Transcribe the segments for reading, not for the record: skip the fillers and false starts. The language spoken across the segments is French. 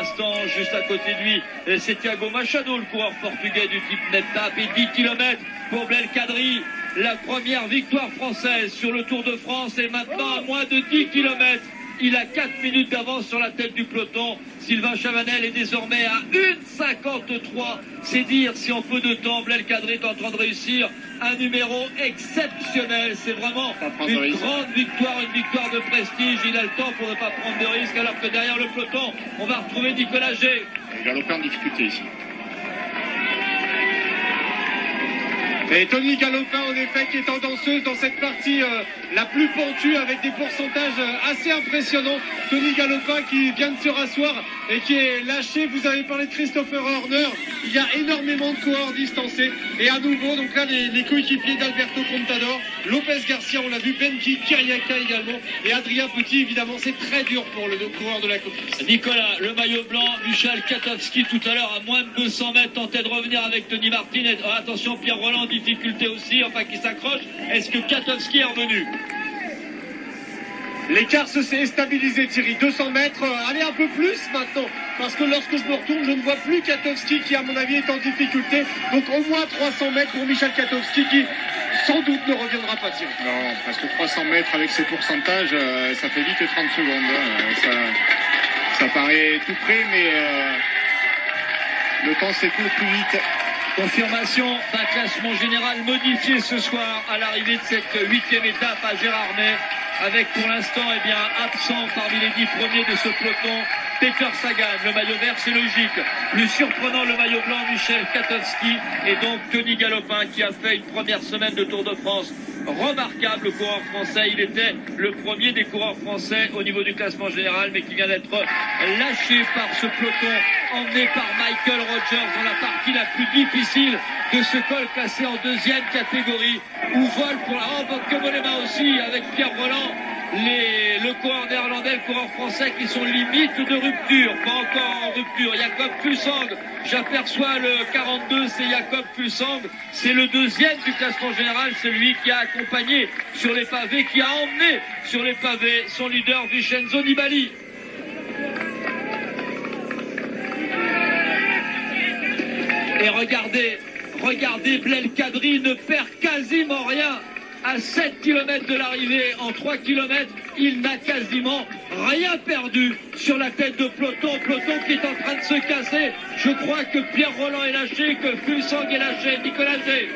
l'instant, juste à côté de lui, c'est Thiago Machado, le coureur portugais du type Netta. Et 10 km pour Belkadri. La première victoire française sur le Tour de France. Et maintenant, à moins de 10 km, il a 4 minutes d'avance sur la tête du peloton. Sylvain Chavanel est désormais à 1,53. C'est dire si en peu de temps, Belkadri est en train de réussir un numéro exceptionnel. C'est vraiment une grande victoire, une victoire de prestige. Il a le temps pour ne pas prendre de risques, alors que derrière le peloton, on va retrouver Nicolas Gay. Galopin en difficulté ici. Et Tony Galopin, en effet, qui est en danseuse dans cette partie la plus pentue, avec des pourcentages assez impressionnants. Tony Galopin qui vient de se rasseoir et qui est lâché. Vous avez parlé de Christopher Horner. Il y a énormément de coureurs distancés. Et à nouveau, donc là, les coéquipiers d'Alberto Contador, Lopez Garcia, on l'a vu, Benki, Kiriaka également, et Adrien Petit, évidemment. C'est très dur pour le coureur de la Cofidis. Nicolas, le maillot blanc, Michal Katowski, tout à l'heure, à moins de 200 mètres, tentait de revenir avec Tony Martin. Attention, Pierre Roland, difficulté aussi, enfin qui s'accroche. Est-ce que Katowski est revenu? L'écart s'est stabilisé, Thierry. 200 mètres, allez un peu plus maintenant, parce que lorsque je me retourne, je ne vois plus Katowski qui, à mon avis, est en difficulté. Donc au moins 300 mètres pour Michal Katowski qui, sans doute, ne reviendra pas, Thierry. Non, parce que 300 mètres avec ces pourcentages, ça fait vite 30 secondes. Ça paraît tout près, mais le temps s'écoule plus vite. Confirmation d'un classement général modifié ce soir à l'arrivée de cette 8e étape à Gérardmer, avec pour l'instant absent parmi les 10 premiers de ce peloton Peter Sagan. Le maillot vert, c'est logique. Plus surprenant, le maillot blanc, Michel Katowski, et donc Tony Galopin qui a fait une première semaine de Tour de France remarquable, coureur français. Il était le premier des coureurs français au niveau du classement général, mais qui vient d'être lâché par ce peloton emmené par Michael Rogers dans la partie la plus difficile de ce col, classé en 2e catégorie, où vole pour la Kemoléma aussi avec Pierre Roland le coureur néerlandais, le coureur français qui sont limite de rupture, pas encore en rupture. Jakob Fuglsang, j'aperçois le 42, c'est Jakob Fuglsang, c'est le 2e du classement général, celui qui a accompagné sur les pavés, qui a emmené sur les pavés son leader Vincenzo Nibali. Et regardez, Belkadri ne perd quasiment rien. À 7 km de l'arrivée, en 3 km, il n'a quasiment rien perdu sur la tête de peloton qui est en train de se casser. Je crois que Pierre Roland est lâché, que Fuglsang est lâché. Nicolas Gay.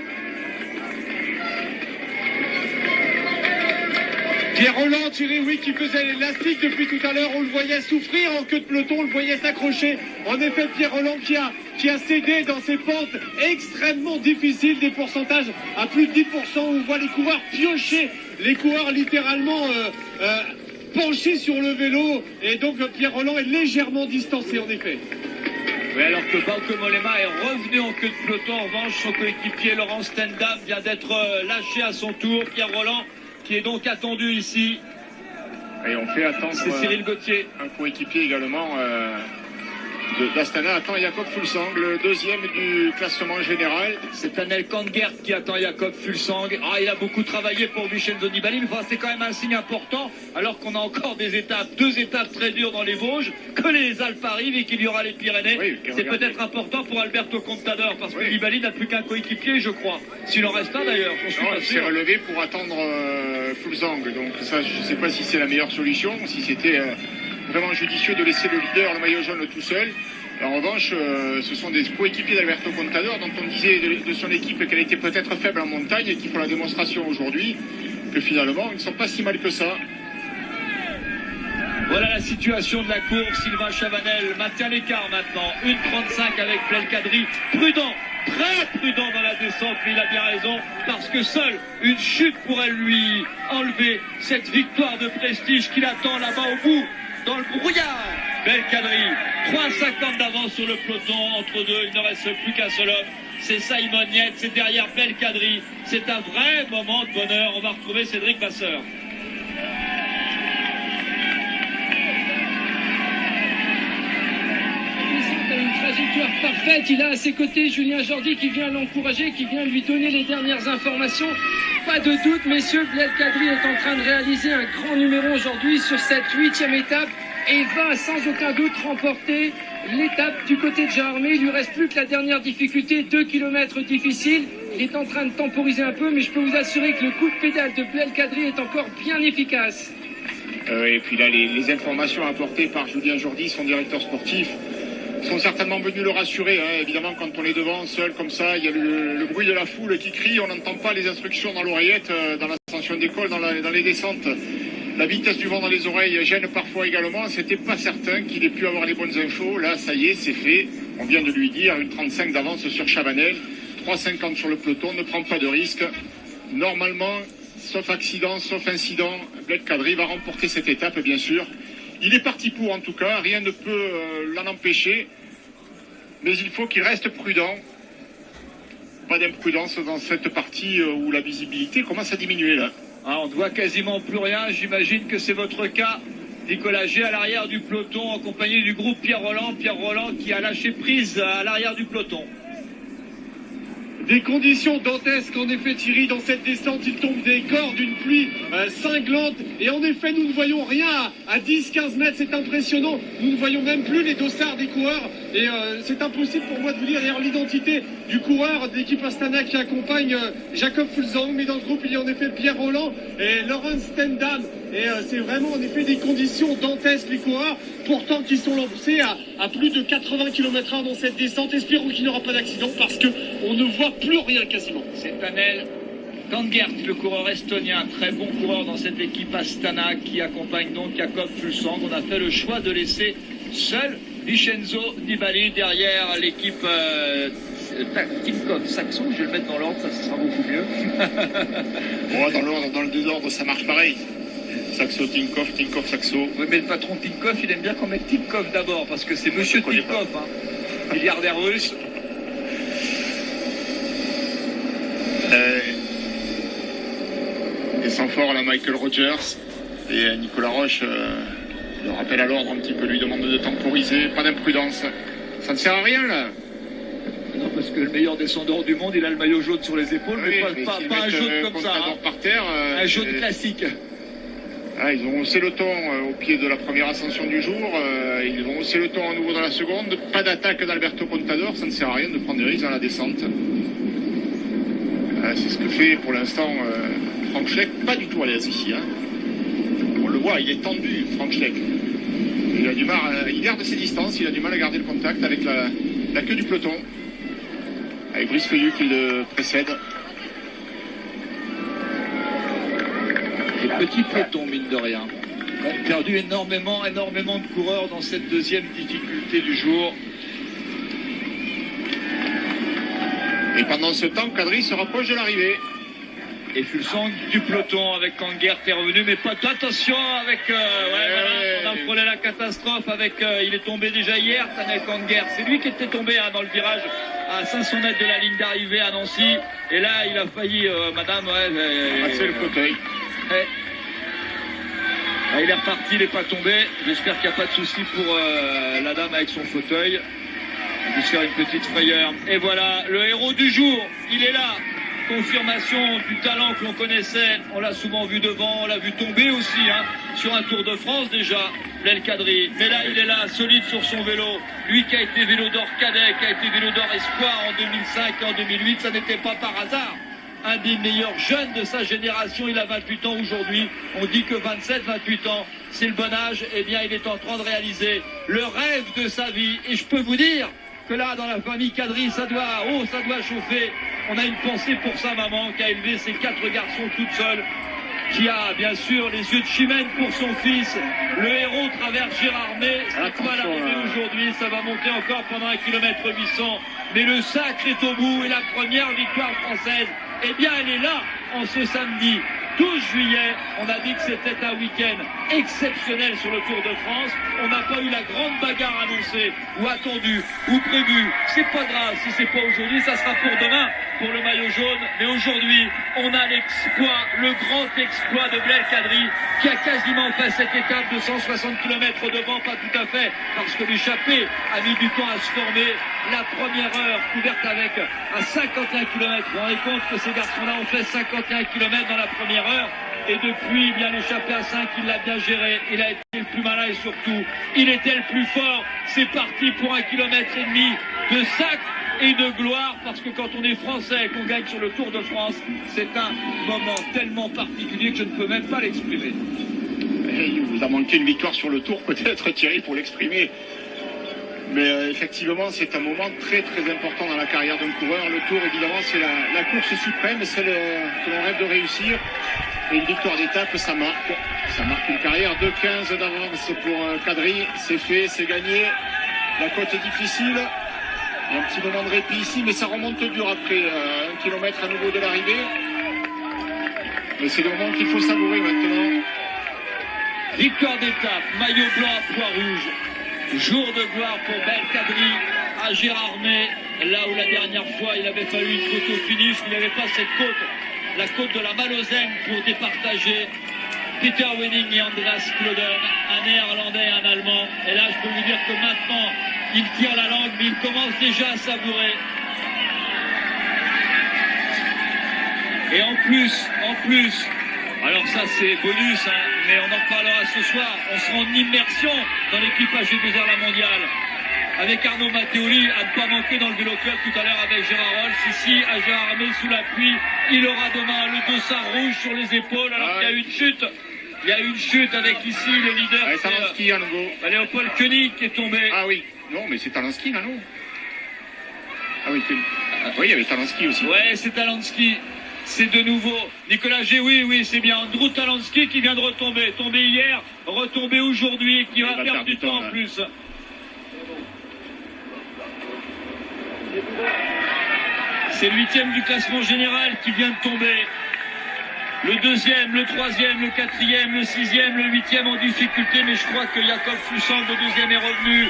Pierre Roland, Thierry, oui, qui faisait l'élastique depuis tout à l'heure. On le voyait souffrir en queue de peloton, on le voyait s'accrocher. En effet, Pierre Roland qui a cédé dans ces pentes extrêmement difficiles, des pourcentages à plus de 10%. On voit les coureurs piocher, les coureurs littéralement penchés sur le vélo. Et donc Pierre Roland est légèrement distancé, en effet. Oui, alors que Bauke Mollema est revenu en queue de peloton. En revanche, son coéquipier Laurent Stendam vient d'être lâché à son tour. Pierre Roland, qui est donc attendu ici. Et on fait attendre. C'est Cyril Gauthier. Un coéquipier également d'Astana attend Jakob Fuglsang, le 2e du classement général. C'est Anel Kangert qui attend Jakob Fuglsang. Il a beaucoup travaillé pour Vincenzo Nibali, mais c'est quand même un signe important, alors qu'on a encore deux étapes très dures dans les Vosges, que les Alpes arrivent et qu'il y aura les Pyrénées. Oui, c'est peut-être important pour Alberto Contador, parce que Nibali n'a plus qu'un coéquipier, je crois. S'il en reste un d'ailleurs, je suis pas sûr. Il s'est relevé pour attendre Fuglsang, donc ça, je ne sais pas si c'est la meilleure solution, si c'était vraiment judicieux de laisser le leader, le maillot jaune, tout seul. En revanche, ce sont des coéquipiers d'Alberto Contador, dont on disait de son équipe qu'elle était peut-être faible en montagne et qui font la démonstration aujourd'hui que finalement, ils ne sont pas si mal que ça. Voilà la situation de la course. Sylvain Chavanel maintient l'écart maintenant. 1,35 avec Belkadri. Prudent, très prudent dans la descente, mais il a bien raison, parce que seule une chute pourrait lui enlever cette victoire de prestige qu'il attend là-bas au bout, dans le brouillard. Belkadri, 3,50 d'avance sur le peloton, entre deux, il ne reste plus qu'un seul homme, c'est Simon Yates, c'est derrière Belkadri, c'est un vrai moment de bonheur. On va retrouver Cédric Vasseur. Une trajectoire parfaite, il a à ses côtés Julien Jordi qui vient l'encourager, qui vient lui donner les dernières informations. Pas de doute, messieurs, Belkadri est en train de réaliser un grand numéro aujourd'hui sur cette 8e étape. et va sans aucun doute remporter l'étape du côté de Gérardmer. Il lui reste plus que la dernière difficulté, 2 km difficiles. Il est en train de temporiser un peu, mais je peux vous assurer que le coup de pédale de Belkadri est encore bien efficace. Et puis là, les informations apportées par Julien Jordi, son directeur sportif, sont certainement venus le rassurer. Évidemment, quand on est devant, seul comme ça, il y a le bruit de la foule qui crie, on n'entend pas les instructions dans l'oreillette, dans l'ascension d'école, dans les descentes. La vitesse du vent dans les oreilles gêne parfois également. C'était pas certain qu'il ait pu avoir les bonnes infos. Là, ça y est, c'est fait. On vient de lui dire une 35 d'avance sur Chabanel, 3,50 sur le peloton, ne prend pas de risque. Normalement, sauf accident, sauf incident, Belkadri va remporter cette étape, bien sûr. Il est parti pour, en tout cas, rien ne peut l'en empêcher, mais il faut qu'il reste prudent. Pas d'imprudence dans cette partie où la visibilité commence à diminuer, là. Ah, on ne voit quasiment plus rien, j'imagine que c'est votre cas. Nicolas G à l'arrière du peloton, accompagné du groupe Pierre Roland qui a lâché prise à l'arrière du peloton. Des conditions dantesques, en effet, Thierry, dans cette descente. Il tombe des cordes d'une pluie cinglante. Et en effet, nous ne voyons rien à 10-15 mètres. C'est impressionnant. Nous ne voyons même plus les dossards des coureurs. Et c'est impossible pour moi de vous dire d'ailleurs l'identité du coureur de l'équipe Astana qui accompagne Jakob Fuglsang. Mais dans ce groupe, il y a en effet Pierre Roland et Laurens Stendam. Et c'est vraiment en effet des conditions dantesques, les coureurs. Pourtant, qui sont lancés à plus de 80 km/h dans cette descente. Espérons qu'il n'y aura pas d'accident parce qu'on ne voit plus rien quasiment. C'est Tanel Kangert, le coureur estonien, très bon coureur dans cette équipe Astana qui accompagne donc Jakob Fuglsang. On a fait le choix de laisser seul Vincenzo Nibali derrière l'équipe Tinkoff Saxo. Je vais le mettre dans l'ordre, ça sera beaucoup mieux. Bon, dans l'ordre, dans le désordre, ça marche pareil. Saxo, Tinkoff, Tinkoff, Saxo. Oui, mais le patron Tinkoff, il aime bien qu'on mette Tinkoff d'abord, parce que c'est monsieur Tinkoff, milliardaire russe. Et sans fort, là, Michael Rogers et Nicolas Roche le rappelle à l'ordre un petit peu, lui demande de temporiser, pas d'imprudence. Ça ne sert à rien, là. Non, parce que le meilleur descendeur du monde, il a le maillot jaune sur les épaules, oui, mais pas un jaune comme ça. Par terre, un jaune classique. Ah, ils ont haussé le ton au pied de la première ascension du jour. Ils vont hausser le ton à nouveau dans la seconde. Pas d'attaque d'Alberto Contador. Ça ne sert à rien de prendre des risques dans la descente. C'est ce que fait pour l'instant Frank Schleck. Pas du tout à l'aise ici. On le voit, il est tendu, Frank Schleck. Il a du mal, il garde ses distances. Il a du mal à garder le contact avec la queue du peloton. Avec Brice Feuillu qui le précède. Les petits pelotons, mine de rien. On a perdu énormément de coureurs dans cette deuxième difficulté du jour. Et pendant ce temps, Kadri se rapproche de l'arrivée. Et Fuglsang du peloton avec Kangert est revenu, mais pas attention avec... voilà, on a frôlé la catastrophe avec... il est tombé déjà hier, Tanel Kangert. C'est lui qui était tombé dans le virage à 500 mètres de la ligne d'arrivée à Nancy. Et là, il a failli, madame... c'est le fauteuil. Il est reparti, il n'est pas tombé. J'espère qu'il n'y a pas de souci pour la dame avec son fauteuil. On va se faire une petite frayeur. Et voilà, le héros du jour, il est là. Confirmation du talent que l'on connaissait. On l'a souvent vu devant, on l'a vu tomber aussi, sur un Tour de France déjà, Belkadri. Mais là, il est là, solide sur son vélo. Lui qui a été vélo d'or cadet, qui a été vélo d'or espoir en 2005 et en 2008, ça n'était pas par hasard. Un des meilleurs jeunes de sa génération, il a 28 ans aujourd'hui. On dit que 27, 28 ans, c'est le bon âge. Eh bien, il est en train de réaliser le rêve de sa vie. Et je peux vous dire que là, dans la famille Kadri, ça doit chauffer. On a une pensée pour sa maman qui a élevé ses 4 garçons toute seule, qui a bien sûr les yeux de chimène pour son fils. Le héros traverse Gérardmer. C'est pas l'arrivée aujourd'hui, ça va monter encore pendant 1 km 800. Mais le sacre est au bout et la première victoire française, eh bien elle est là en ce samedi 12 juillet. On a dit que c'était un week-end exceptionnel sur le Tour de France. On n'a pas eu la grande bagarre annoncée ou attendue ou prévue. C'est pas grave si c'est pas aujourd'hui, ça sera pour demain pour le maillot jaune. Mais aujourd'hui, on a l'exploit, le grand exploit de Belkadri qui a quasiment fait cette étape de 160 km devant, pas tout à fait, parce que l'échappée a mis du temps à se former. La première heure couverte avec à 51 km. Vous vous rendez compte que ces garçons-là ont fait 51 km dans la première heure. Et depuis, bien l'échappée à 5, il l'a bien géré. Il a été le plus malin et surtout, il était le plus fort. C'est parti pour 1,5 km de sacre et de gloire, parce que quand on est français et qu'on gagne sur le Tour de France, c'est un moment tellement particulier que je ne peux même pas l'exprimer. Il vous a manqué une victoire sur le Tour, peut-être, Thierry, pour l'exprimer. Mais effectivement, c'est un moment très très important dans la carrière d'un coureur. Le Tour, évidemment, c'est la course suprême, celle que l'on rêve de réussir. Et une victoire d'étape, ça marque une carrière. 2,15 d'avance pour Kadri. C'est fait, c'est gagné. La côte est difficile. Il y a un petit moment de répit ici, mais ça remonte dur après 1 kilomètre à nouveau de l'arrivée. Mais c'est le moment qu'il faut savourer maintenant. Victoire d'étape, maillot blanc à pois rouge. Jour de gloire pour Belkadri à Gérardmer, là où la dernière fois il avait fallu une photo finish, mais il n'y avait pas cette côte, la côte de la Malozène pour départager Peter Wenning et Andreas Klöden, un néerlandais et un allemand. Et là je peux vous dire que maintenant il tire la langue, mais il commence déjà à savourer. Et en plus, alors ça c'est bonus, hein, mais on en parlera ce soir, on sera en immersion dans l'équipage G2R La Mondiale avec Arnaud Matteoli, à ne pas manquer dans le vélo club tout à l'heure avec Gérard Rolls. Ici à Gérardmer sous la pluie, il aura demain le dossard rouge sur les épaules alors qu'il y a eu une chute. Il y a eu une chute avec ici le leader. Talansky à nouveau. Léopold Koenig qui est tombé. Ah oui, non mais c'est Talansky là, non? Ah oui, oui, il y avait Talansky aussi. Ouais, c'est Talansky. C'est de nouveau Nicolas G, oui, c'est bien. Andrew Talansky qui vient de retomber. Tombé hier, retombé aujourd'hui et qui va perdre du temps en plus. C'est le 8e du classement général qui vient de tomber. Le 2e, le 3e, le 4e, le 6e, le 8e en difficulté. Mais je crois que Jakob Fuglsang, le 2e, est revenu.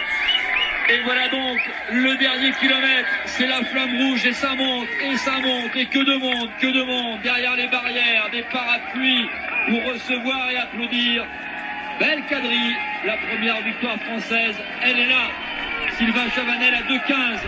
Et voilà donc le dernier kilomètre, c'est la flamme rouge et ça monte, et que de monde, derrière les barrières, des parapluies pour recevoir et applaudir. Belkadri, la première victoire française, elle est là. Sylvain Chavanel à 2,15.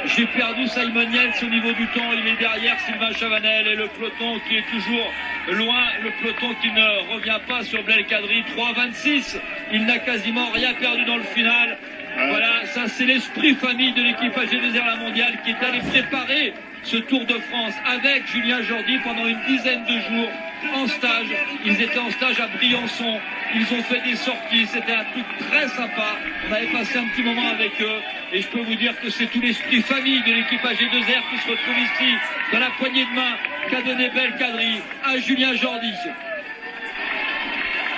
J'ai perdu Simon Yates au niveau du temps, il est derrière Sylvain Chavanel et le peloton qui est toujours loin, le peloton qui ne revient pas sur Belkadri, 3,26. Il n'a quasiment rien perdu dans le final. Voilà, ça c'est l'esprit famille de l'équipage G2R La Mondiale qui est allé préparer ce Tour de France avec Julien Jordi pendant une dizaine de jours en stage. Ils étaient en stage à Briançon, ils ont fait des sorties, c'était un truc très sympa. On avait passé un petit moment avec eux et je peux vous dire que c'est tout l'esprit famille de l'équipage G2R qui se retrouve ici dans la poignée de main qu'a donné Belkadri à Julien Jordi.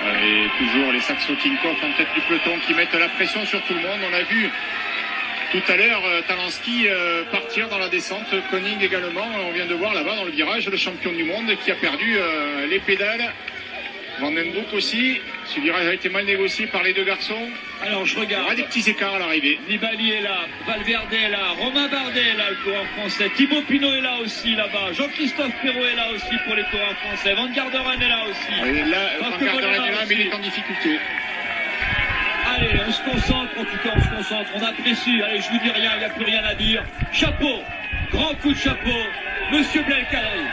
Et toujours les Saxo Tinkoff en tête du peloton qui mettent la pression sur tout le monde. On a vu tout à l'heure Talansky partir dans la descente, Koenig également. On vient de voir là-bas dans le virage le champion du monde qui a perdu les pédales. Van den Broek aussi. Ce virage a été mal négocié par les deux garçons. Alors je regarde. Il y aura des petits écarts à l'arrivée. Nibali est là, Valverde est là, Romain Bardet est là, le coureur français. Thibaut Pinot est là aussi là-bas. Jean-Christophe Perrault est là aussi pour les coureurs français. Van Garderen est là aussi. Et là, Van Garderen est là, mais il est en difficulté. Allez, on se concentre, en tout cas on se concentre, on apprécie. Allez, je vous dis rien, il n'y a plus rien à dire. Chapeau, grand coup de chapeau, Monsieur Belkadri.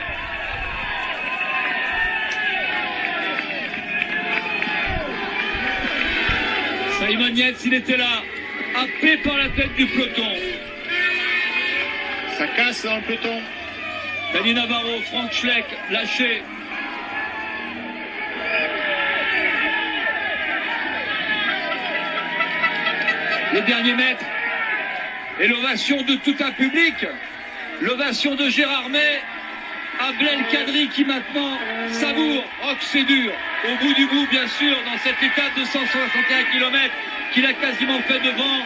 Simon Yates, il était là, happé par la tête du peloton. Ça casse dans le peloton. Dani Navarro, Frank Schleck, lâché. Les derniers mètres. Et l'ovation de tout un public. L'ovation de Gérardmer à Belkadri qui maintenant savoure. Oh que c'est dur. Au bout du bout, bien sûr, dans cette étape de 161 km qu'il a quasiment fait devant.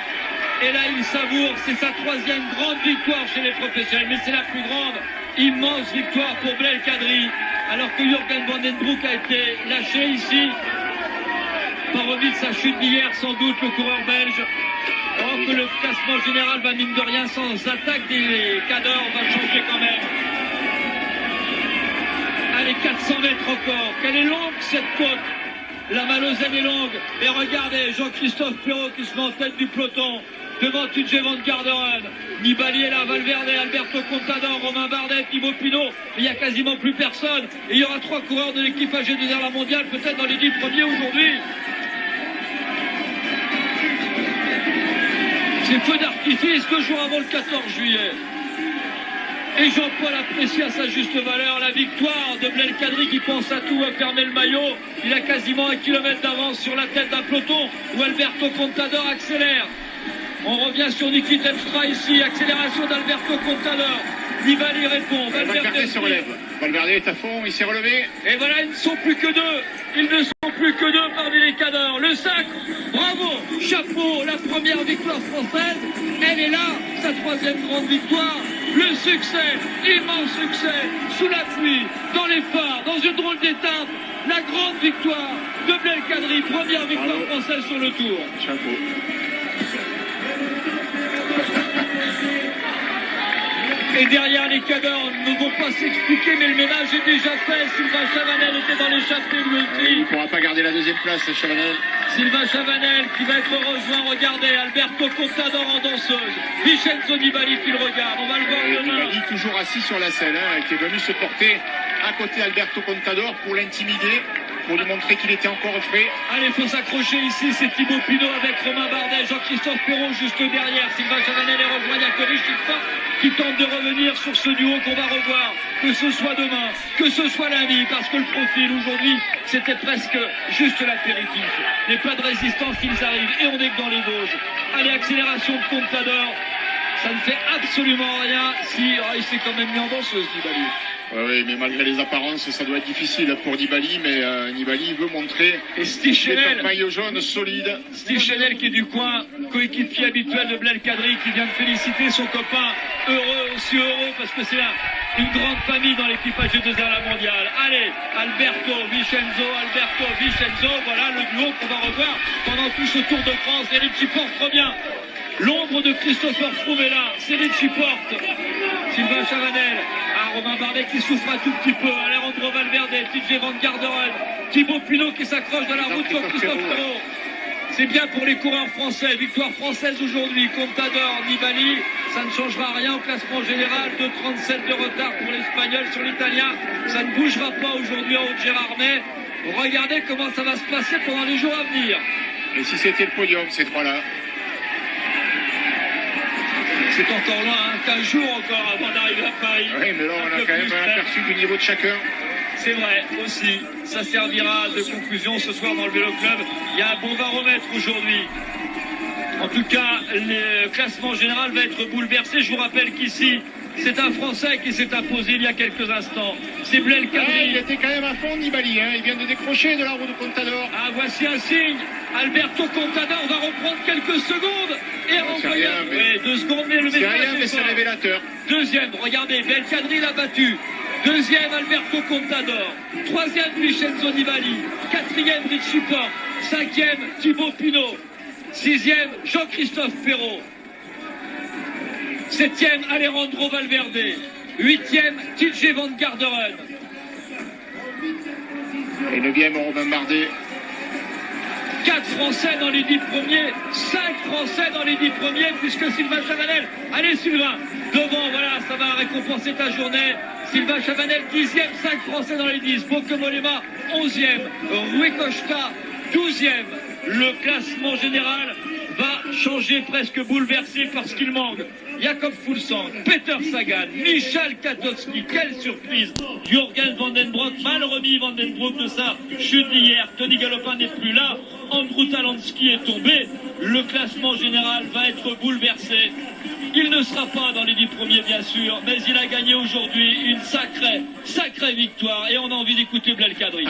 Et là, il savoure. C'est sa 3e grande victoire chez les professionnels. Mais c'est la plus grande, immense victoire pour Belkadri. Alors que Jürgen Van den Broek a été lâché ici. Pas remis de sa chute d'hier, sans doute, le coureur belge. Or que le classement général va, mine de rien, sans attaque des cadors, va changer quand même. Allez, 400 mètres encore. Quelle est longue cette côte. La Malozène est longue. Et regardez, Jean-Christophe Perrault qui se met en tête du peloton. devant TJ Van Garderen. Nibali est là, Valverde, Alberto Contador, Romain Bardet, Thibaut Pinot. Il n'y a quasiment plus personne. Et il y aura 3 coureurs de l'équipage de la mondiale, peut-être dans les 10 premiers aujourd'hui. C'est feu d'artifice 2 jours avant le 14 juillet. Et Jean-Paul apprécie à sa juste valeur la victoire de Belkadri qui pense à tout, à fermer le maillot. Il a quasiment 1 kilomètre d'avance sur la tête d'un peloton où Alberto Contador accélère. On revient sur Niki Terpstra ici, accélération d'Alberto Contador. Nibali répond, Valverde se relève. Valverde est à fond, il s'est relevé. Et voilà, ils ne sont plus que 2. Ils ne sont plus que 2 parmi les cadors. Le sacre, bravo, chapeau, la première victoire française. Elle est là, sa 3e grande victoire. Le succès, immense succès, sous la pluie, dans les phares, dans une drôle d'étape. La grande victoire de Belkadri, première victoire française sur le Tour. Chapeau. Et derrière, les cadors ne vont pas s'expliquer, mais le ménage est déjà fait. Sylvain Chavanel était dans l'échappée lui aussi. Il ne pourra pas garder la 2e place, Chavanel. Sylvain Chavanel qui va être rejoint, regardez, Alberto Contador en danseuse. Vincenzo Nibali qui le regarde, on va le voir demain. Nibali toujours assis sur la selle, qui est venu se porter à côté d'Alberto Contador pour l'intimider, pour lui montrer qu'il était encore frais. Allez, il faut s'accrocher ici, c'est Thibaut Pinot avec Romain Bardet, Jean-Christophe Perrault juste derrière. Sylvain Chavanel est rejoint, il y a que Richard qui tente de revenir sur ce duo qu'on va revoir, que ce soit demain, que ce soit lundi, parce que le profil aujourd'hui, c'était presque juste l'apéritif. Mais pas de résistance, ils arrivent, et on est que dans les Vosges. Allez, accélération de Contador, ça ne fait absolument rien si... il s'est quand même mis en danseuse, Nibali. Oui, mais malgré les apparences, ça doit être difficile pour Nibali, mais Nibali veut montrer et Steve Chenel, maillot jaune solide. Steve Chenel qui est du coin, coéquipier habituel de Belkadri, qui vient de féliciter son copain, heureux, aussi heureux, parce que c'est une grande famille dans l'équipage de la mondiale. Allez, Alberto, Vincenzo, voilà le duo qu'on va revoir pendant tout ce Tour de France. Et Richie porte revient. L'ombre de Christopher Froome est là, c'est Richie porte. Sylvain Chavanel, Romain Bardet qui souffre un tout petit peu, Alejandro Valverde, TJ Van Garderen, Thibaut Pinot qui s'accroche dans la route sur Christophe Perrault. C'est bien pour les coureurs français, victoire française aujourd'hui, Contador, Nibali, ça ne changera rien au classement général, 2,37 de retard pour l'Espagnol sur l'Italien, ça ne bougera pas aujourd'hui en Haute-Gérardmer. Regardez comment ça va se passer pendant les jours à venir. Et si c'était le podium, ces 3-là? C'est encore loin, 15 jours encore avant d'arriver à Paris. Oui, mais là, on a quand même un aperçu du niveau de chacun. C'est vrai, aussi. Ça servira de conclusion ce soir dans le Vélo Club. Il y a un bon baromètre aujourd'hui. En tout cas, le classement général va être bouleversé. Je vous rappelle qu'ici, c'est un Français qui s'est imposé il y a quelques instants. C'est Belkadri. Il était quand même à fond, Nibali. Il vient de décrocher de la roue de Contador. Ah, voici un signe. Alberto Contador va reprendre quelques secondes. Et renvoyer. Oui, 2 secondes, mais le message. C'est rien, mais c'est révélateur. Deuxième, regardez, Belkadri l'a battu. 2e, Alberto Contador. 3e, Vincenzo Nibali. 4e, Richie Porte. 5e, Thibaut Pinot. 6e, Jean-Christophe Perrault. 7e, Alejandro Valverde. 8e, TJ Van Garderen. Et 9e, Romain Bardet. 4 Français dans les 10 premiers, 5 Français dans les 10 premiers, puisque Sylvain Chavanel, allez Sylvain, devant, voilà, ça va récompenser ta journée. Sylvain Chavanel, 10e, 5 Français dans les 10, Bocco-Mollema, 11e, Rui Costa, 12e. Le classement général va changer, presque bouleversé parce qu'il manque Jakob Fuglsang, Peter Sagan, Michal Katowski, quelle surprise, Jürgen Van den Broek, mal remis Van den Broek de sa chute d'hier, Tony Galopin n'est plus là, Andrew Talansky est tombé, le classement général va être bouleversé. Il ne sera pas dans les 10 premiers bien sûr, mais il a gagné aujourd'hui une sacrée victoire et on a envie d'écouter Belkadri.